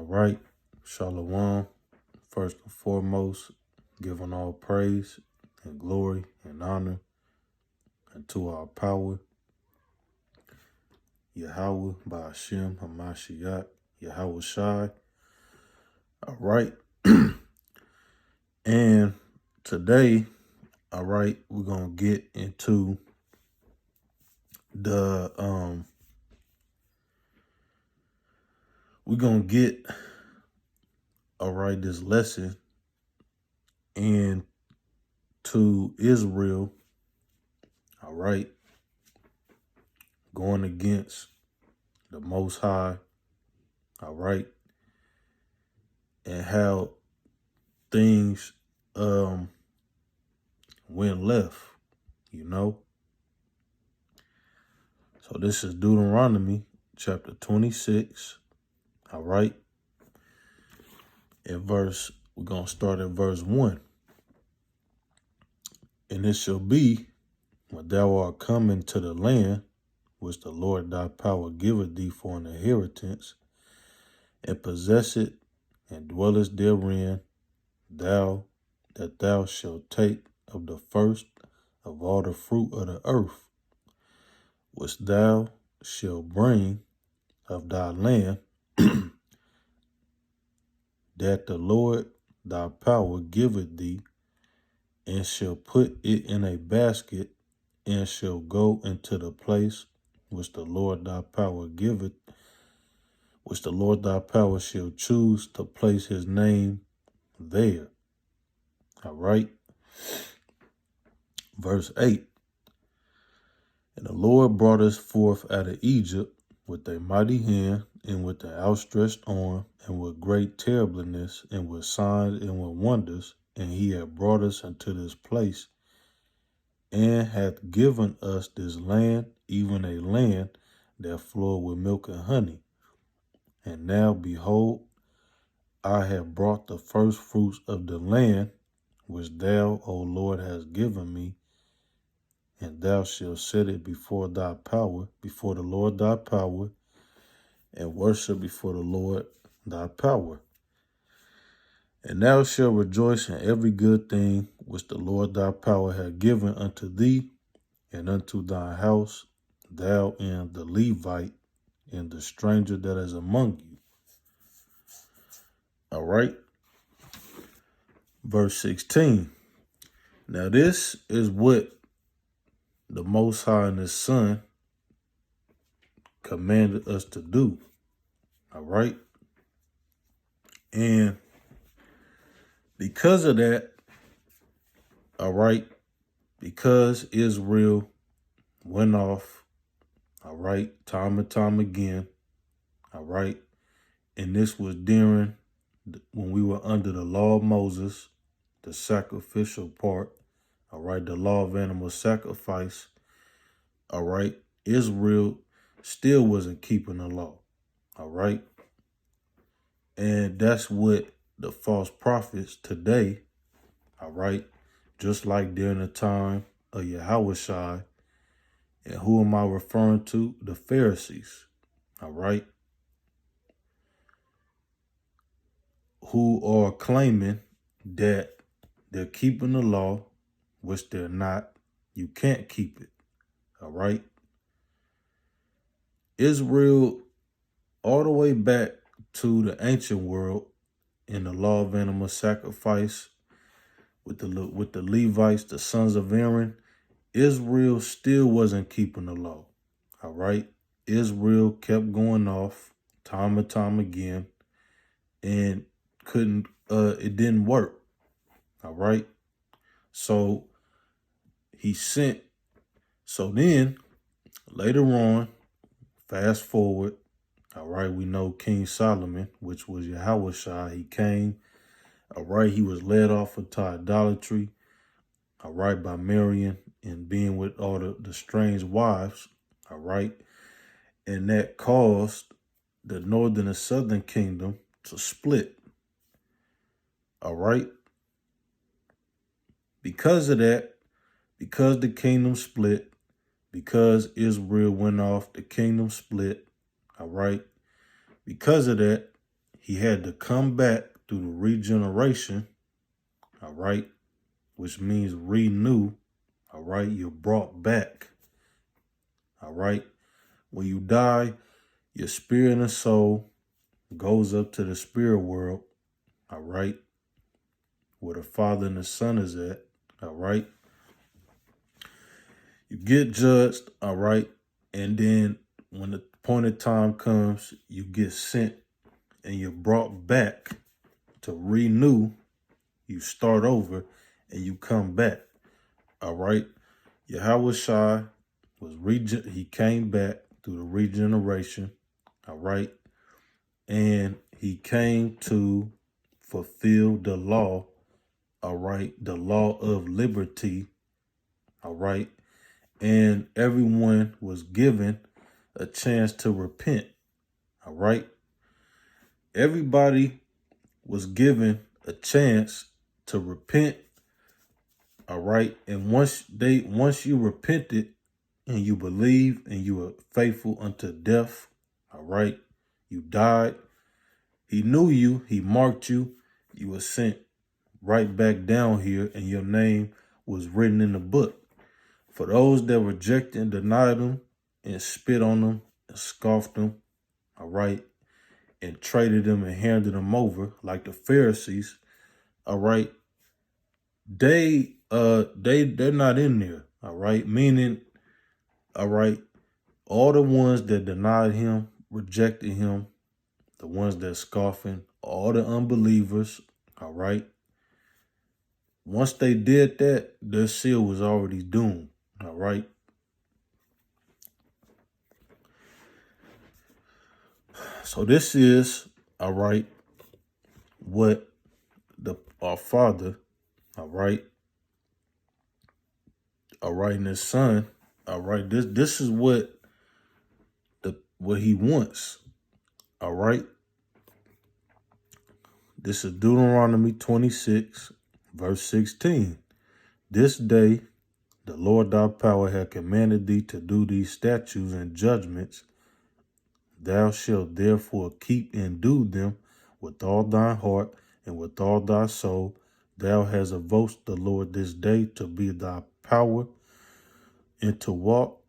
All right. Shalom. First and foremost, giving all praise and glory and honor unto our power, Yahweh, by Hashem, Hamashiach, Yahweh Shai. All right. And today, all right, we're going to get into this lesson into Israel, all right, going against the Most High, all right, and how things went left, you know. So this is Deuteronomy chapter 26, all right, we're going to start at verse 1. And it shall be, when thou art come into the land, which the Lord thy power giveth thee for an inheritance, and possess it, and dwellest therein, that thou shalt take of the first of all the fruit of the earth, which thou shalt bring of thy land, that the Lord thy power giveth thee, and shall put it in a basket, and shall go into the place which the Lord thy power giveth, which the Lord thy power shall choose to place his name there. All right. Verse 8. And the Lord brought us forth out of Egypt with a mighty hand, and with an outstretched arm, and with great terribleness, and with signs and with wonders. And he hath brought us into this place, and hath given us this land, even a land that floweth with milk and honey. And now, behold, I have brought the first fruits of the land, which thou, O Lord, hast given me, and thou shalt set it before thy power, before the Lord thy power, and worship before the Lord thy power. And thou shalt rejoice in every good thing which the Lord thy power hath given unto thee, and unto thy house, thou and the Levite, and the stranger that is among you. All right. Verse 16. Now this is what the Most High and his Son commanded us to do. All right. And because of that, all right, because Israel went off, all right, time and time again, all right, and this was during when we were under the law of Moses, the sacrificial part, all right, the law of animal sacrifice, all right, Israel still wasn't keeping the law, all right, and that's what the false prophets today, all right, just like during the time of Yahweh Shai. And who am I referring to? The Pharisees, all right, who are claiming that they're keeping the law, which they're not. You can't keep it, all right? Israel, all the way back to the ancient world, in the law of animal sacrifice, with the Levites, the sons of Aaron, Israel still wasn't keeping the law, all right? Israel kept going off time and time again, and it didn't work, all right? So then later on, fast forward, all right, we know King Solomon, which was Yahweh Shai, he came, all right, he was led off into idolatry, all right, by marrying and being with all the strange wives, all right, and that caused the northern and southern kingdom to split, all right. Because of that, because the kingdom split, because Israel went off, the kingdom split, all right. Because of that, he had to come back through the regeneration, all right, which means renew, all right, you're brought back, all right. When you die, your spirit and soul goes up to the spirit world, all right, where the Father and the Son is at, all right. You get judged, all right, and then when the appointed time comes, you get sent and you're brought back to renew. You start over and you come back, all right. Yahweh Shai he came back through the regeneration, all right, and he came to fulfill the law, all right, the law of liberty, all right, and everyone was given a chance to repent, all right. Everybody was given a chance to repent, all right, and once you repented and you believe and you were faithful unto death, all right, you died. He knew you, he marked you, you were sent right back down here, and your name was written in the book. For those that rejected and denied him and spit on them and scoffed them, all right, and traded them and handed them over like the Pharisees, all right, they're not in there, all right, meaning, all right, all the ones that denied him, rejected him, the ones that scoffing, all the unbelievers, all right, once they did that, their seal was already doomed, all right. So this is, all right, what our Father, all right, and his Son, all right, this is what he wants, all right. This is Deuteronomy 26, verse 16. This day the Lord thy power hath commanded thee to do these statutes and judgments. Thou shalt therefore keep and do them with all thine heart and with all thy soul. Thou hast invoked the Lord this day to be thy power and to walk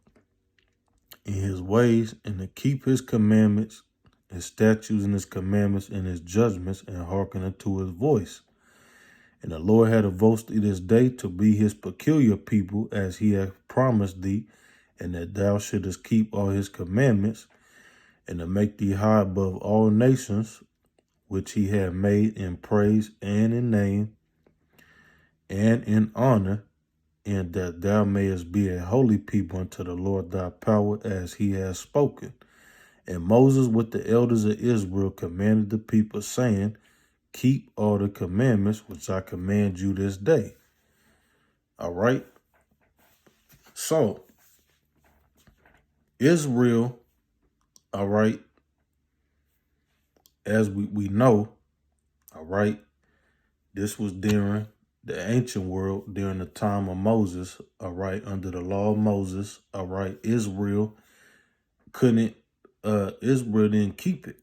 in his ways and to keep his commandments, his statutes and his commandments and his judgments, and hearken unto his voice. And the Lord had invoked thee this day to be his peculiar people, as he hath promised thee, and that thou shouldest keep all his commandments, and to make thee high above all nations, which he hath made in praise and in name and in honor, and that thou mayest be a holy people unto the Lord thy power, as he has spoken. And Moses with the elders of Israel commanded the people, saying, keep all the commandments which I command you this day. All right. So, Israel, all right, as we know, all right, this was during the ancient world, during the time of Moses, all right, under the law of Moses, all right, Israel didn't keep it.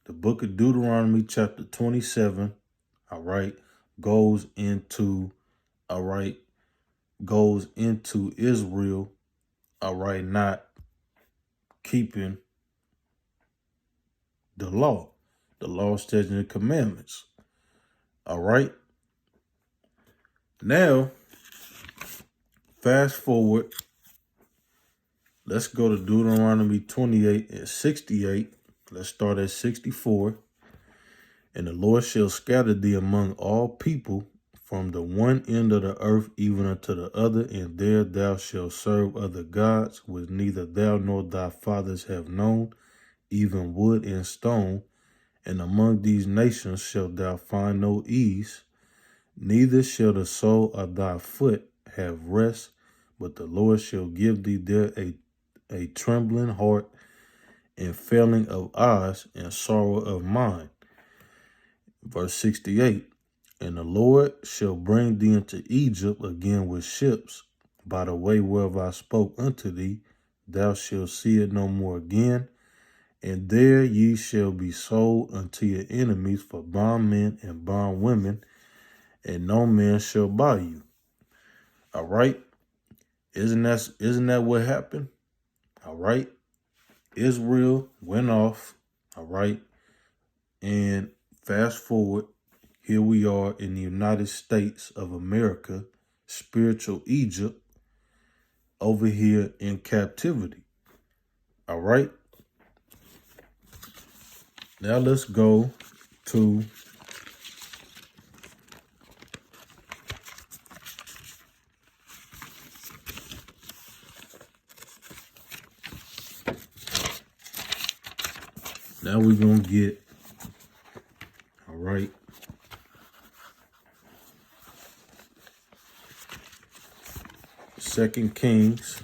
The book of Deuteronomy chapter 27, all right, goes into Israel, all right, not keeping the law, statutes, and commandments. All right. Now, fast forward. Let's go to Deuteronomy 28 and 68. Let's start at 64. And the Lord shall scatter thee among all people from the one end of the earth even unto the other, and there thou shalt serve other gods, which neither thou nor thy fathers have known, even wood and stone. And among these nations shalt thou find no ease, neither shall the sole of thy foot have rest, but the Lord shall give thee there a trembling heart and failing of eyes and sorrow of mind. Verse 68, and the Lord shall bring thee into Egypt again with ships, by the way whereof I spoke unto thee. Thou shalt see it no more again, And there ye shall be sold unto your enemies for bondmen and bondwomen, and no man shall buy you. All right. Isn't that what happened? All right. Israel went off. All right. And fast forward, here we are in the United States of America, spiritual Egypt, over here in captivity. All right. Now let's go to now we're gonna get all right. 2 Kings